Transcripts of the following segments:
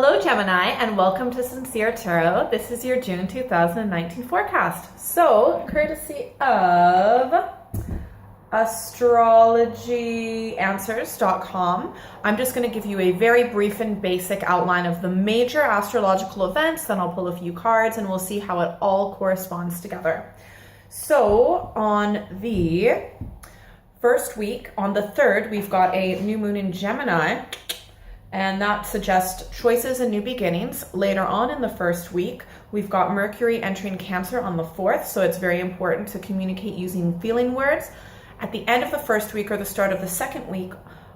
Hello Gemini and welcome to Sincere Tarot. This is your June 2019 forecast. So, courtesy of astrologyanswers.com, I'm just going to give you a very brief and basic outline of the major astrological events, then I'll pull a few cards and we'll see how it all corresponds together. So, on the first week, on the 3rd, we've got a new moon in Gemini. And that suggests choices and new beginnings. Later on in the first week, we've got Mercury entering Cancer on the 4th, so it's very important to communicate using feeling words. At the end of the first week or the start of the second week,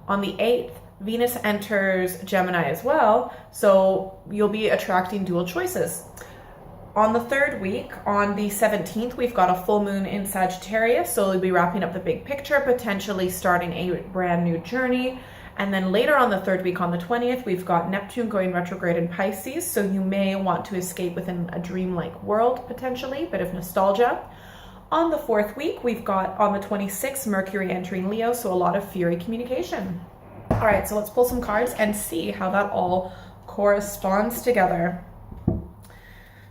on the 8th, Venus enters Gemini as well, so you'll be attracting dual choices. On the 3rd week, on the 17th, we've got a full moon in Sagittarius, so we'll be wrapping up the big picture, potentially starting a brand new journey. And then later on the 3rd week, on the 20th, we've got Neptune going retrograde in Pisces, so you may want to escape within a dreamlike world, potentially, bit of nostalgia. On the 4th week, we've got, on the 26th, Mercury entering Leo, so a lot of fiery communication. All right, so let's pull some cards and see how that all corresponds together.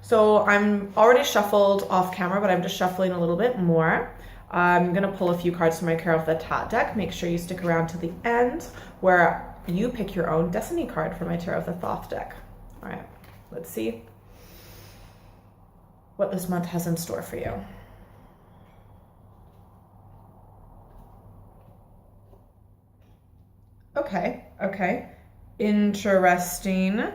So I'm already shuffled off camera, but I'm just shuffling a little bit more. I'm going to pull a few cards from my Tarot of the Tot deck. Make sure you stick around to the end where you pick your own Destiny card for my Tarot of the Thoth deck. All right, let's see what this month has in store for you. Okay. Interesting.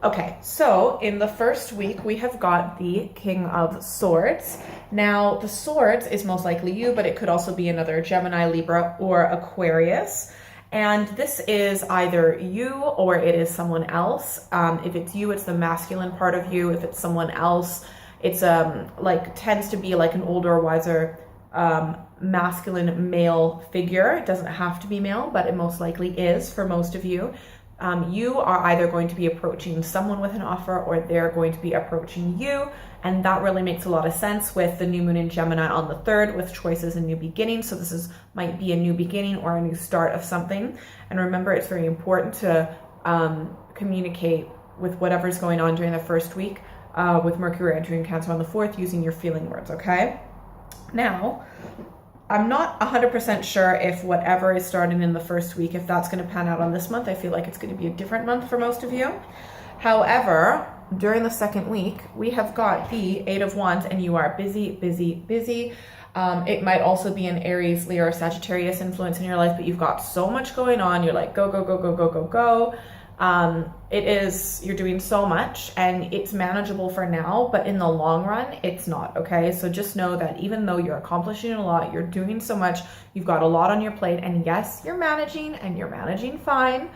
Okay, so in the first week, we have got the King of Swords. Now, the Swords is most likely you, but it could also be another Gemini, Libra, or Aquarius. And this is either you or it is someone else. If it's you, it's the masculine part of you. If it's someone else, it's tends to be like an older, wiser, masculine male figure. It doesn't have to be male, but it most likely is for most of you. You are either going to be approaching someone with an offer or they're going to be approaching you. And that really makes a lot of sense with the new moon in Gemini on the 3rd with choices and new beginnings. So this might be a new beginning or a new start of something. And remember, it's very important to communicate with whatever's going on during the first week with Mercury entering Cancer on the 4th using your feeling words, okay? Now, I'm not 100% sure if whatever is starting in the first week, if that's going to pan out on this month. I feel like it's going to be a different month for most of you. However, during the second week, we have got the 8 of Wands and you are busy. It might also be an Aries, Leo, or Sagittarius influence in your life, but you've got so much going on. You're like, go. You're doing so much and it's manageable for now, but in the long run, it's not, okay? So just know that even though you're accomplishing a lot, you're doing so much, you've got a lot on your plate, and yes, you're managing and you're managing fine.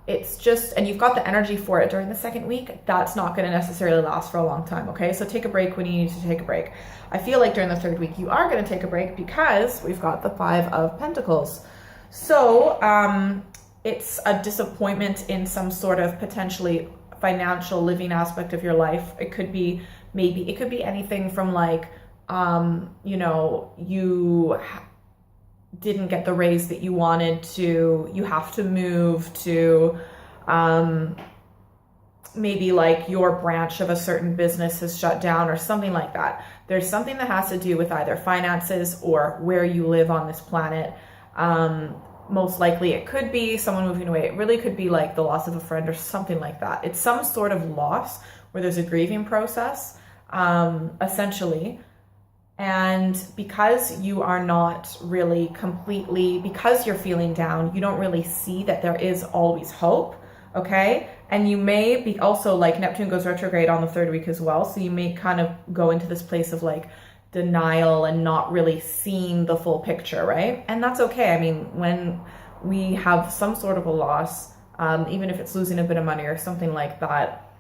It's just, and you've got the energy for it during the second week, that's not going to necessarily last for a long time, okay? So take a break when you need to take a break. I feel like during the 3rd week, you are going to take a break because we've got the 5 of Pentacles. So, it's a disappointment in some sort of potentially financial living aspect of your life. It could be anything from like, you didn't get the raise that you wanted to, you have to move to, maybe like your branch of a certain business has shut down or something like that. There's something that has to do with either finances or where you live on this planet. Most likely it could be someone moving away. It really could be like the loss of a friend or something like that. It's some sort of loss where there's a grieving process, essentially. And because you are not really completely, because you're feeling down, you don't really see that there is always hope, okay? And you may be also like Neptune goes retrograde on the 3rd week as well. So you may kind of go into this place of like denial and not really seeing the full picture, right? And that's okay. I mean, when we have some sort of a loss, even if it's losing a bit of money or something like that,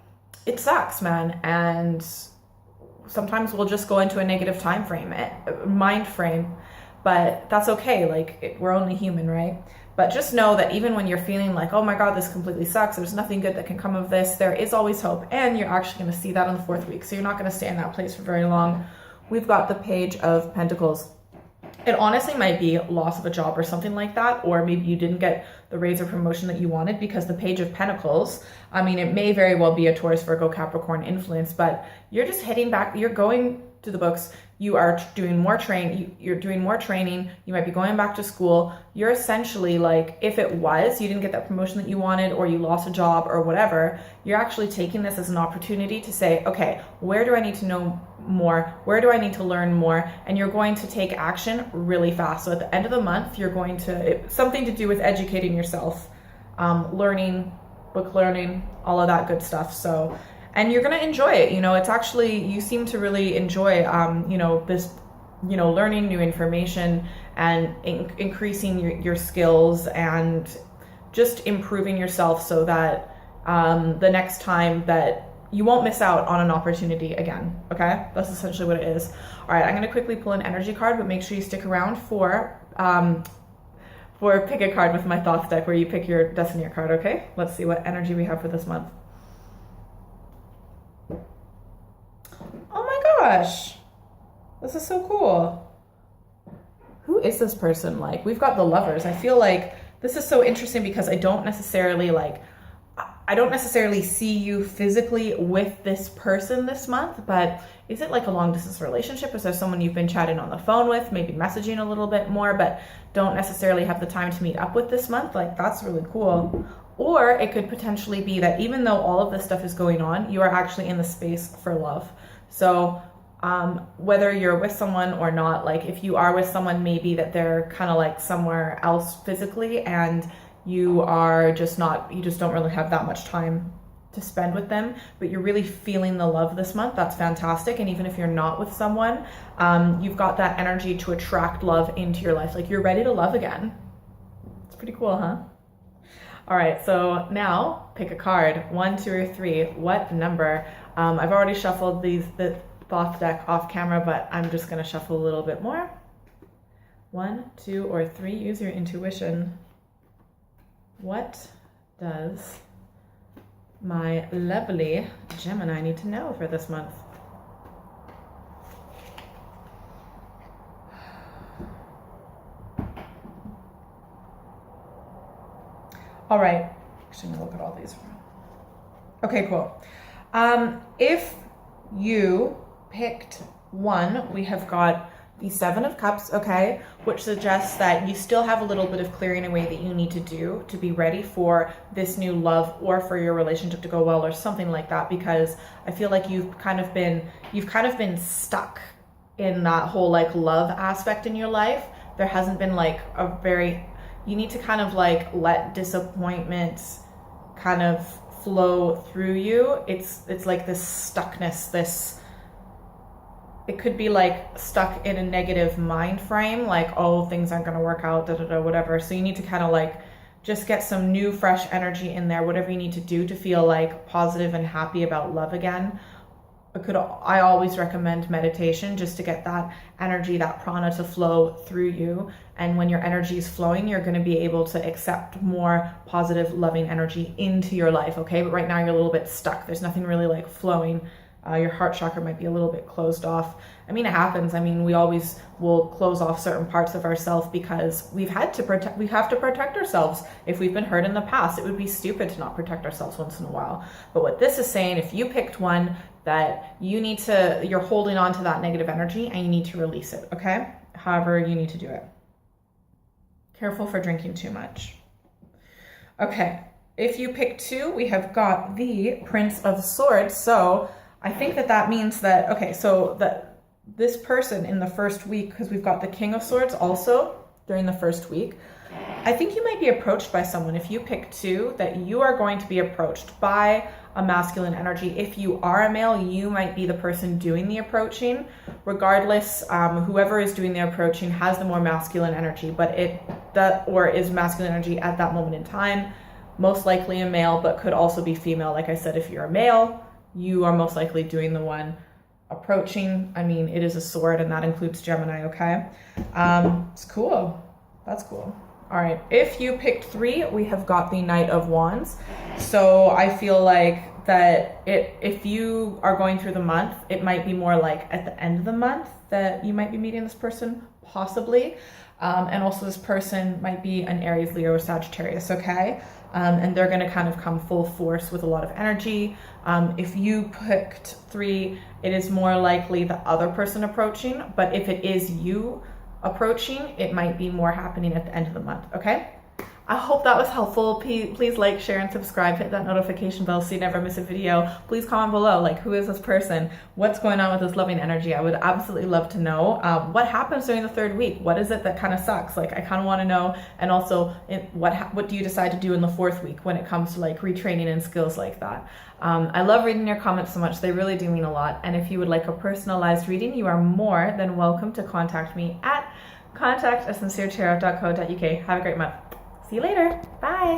it sucks, man. And sometimes we'll just go into a negative mind frame, but that's okay. Like we're only human, right? But just know that even when you're feeling like, oh my God, this completely sucks, there's nothing good that can come of this, there is always hope. And you're actually going to see that on the 4th week. So you're not going to stay in that place for very long we've got the Page of Pentacles. It honestly might be loss of a job or something like that, or maybe you didn't get the raise or promotion that you wanted, because the Page of Pentacles, I mean, it may very well be a Taurus, Virgo, Capricorn influence, but you're just hitting back, you're going to the books, you are doing more you're doing more training, you might be going back to school. You're essentially like, if it was, you didn't get that promotion that you wanted, or you lost a job or whatever, you're actually taking this as an opportunity to say, okay, where do I need to know more? Where do I need to learn more? And you're going to take action really fast. So at the end of the month, you're going to, something to do with educating yourself, learning, book learning, all of that good stuff. So, and you're going to enjoy it. You know, it's actually, you seem to really enjoy, you know, this, you know, learning new information and increasing your skills and just improving yourself so that the next time that you won't miss out on an opportunity again. Okay. That's essentially what it is. All right. I'm going to quickly pull an energy card, but make sure you stick around for pick a card with my thoughts deck, where you pick your destiny card. Okay. Let's see what energy we have for this month. Oh my gosh, this is so cool. Who is this person? Like, we've got the Lovers. I feel like this is so interesting because I don't necessarily see you physically with this person this month, but is it like a long distance relationship? Is there someone you've been chatting on the phone with, maybe messaging a little bit more, but don't necessarily have the time to meet up with this month? Like, that's really cool. Or it could potentially be that even though all of this stuff is going on, you are actually in the space for love. So whether you're with someone or not, like if you are with someone, maybe that they're kind of like somewhere else physically, and you are just not, you just don't really have that much time to spend with them, but you're really feeling the love this month. That's fantastic. And even if you're not with someone, you've got that energy to attract love into your life. Like, you're ready to love again. It's pretty cool, huh? All right, so now pick a card, 1, 2, or 3. What number? I've already shuffled the thought deck off camera, but I'm just gonna shuffle a little bit more. 1, 2, or 3. Use your intuition. What does my lovely Gemini need to know for this month? All right, actually, I'm gonna look at all these. Okay, cool. If you picked 1, we have got the 7 of Cups, okay, which suggests that you still have a little bit of clearing away that you need to do to be ready for this new love, or for your relationship to go well, or something like that, because I feel like you've kind of been stuck in that whole like love aspect in your life. There hasn't been like you need to kind of like let disappointments kind of flow through you. It's like this stuckness, it could be like stuck in a negative mind frame, like, oh, things aren't going to work out, whatever. So you need to kind of like just get some new fresh energy in there, whatever you need to do to feel like positive and happy about love again. I always recommend meditation, just to get that energy, that prana, to flow through you. And when your energy is flowing, you're going to be able to accept more positive, loving energy into your life. Okay. But right now you're a little bit stuck. There's nothing really like flowing. Your heart chakra might be a little bit closed off. I mean, it happens. I mean, we always will close off certain parts of ourselves because we have to protect ourselves. If we've been hurt in the past, it would be stupid to not protect ourselves once in a while. But what this is saying, if you picked one that you're holding on to that negative energy and you need to release it, okay? However you need to do it. Careful for drinking too much. Okay, if you pick 2, we have got the Prince of Swords. So I think that means that, okay, so that this person in the first week, because we've got the King of Swords also during the first week, I think you might be approached by someone. If you pick 2, that you are going to be approached by a masculine energy. If you are a male, you might be the person doing the approaching. Regardless, whoever is doing the approaching has the more masculine energy, but is masculine energy at that moment in time. Most likely a male, but could also be female. Like I said, if you're a male, you are most likely doing the one approaching. I mean, it is a sword, and that includes Gemini, okay? It's cool. That's cool. All right, if you picked 3, we have got the Knight of Wands. So I feel like that if you are going through the month, it might be more like at the end of the month that you might be meeting this person, possibly. And also this person might be an Aries, Leo, or Sagittarius, okay? And they're going to kind of come full force with a lot of energy. If you picked 3, it is more likely the other person approaching, but if it is you approaching, it might be more happening at the end of the month, okay? I hope that was helpful. Please like, share, and subscribe. Hit that notification bell so you never miss a video. Please comment below, like, who is this person? What's going on with this loving energy? I would absolutely love to know. What happens during the 3rd week? What is it that kind of sucks? Like, I kind of want to know. And also, what do you decide to do in the 4th week when it comes to like retraining and skills like that? I love reading your comments so much. They really do mean a lot. And if you would like a personalized reading, you are more than welcome to contact me at contact@sinceretarot.co.uk. Have a great month. See you later. Bye.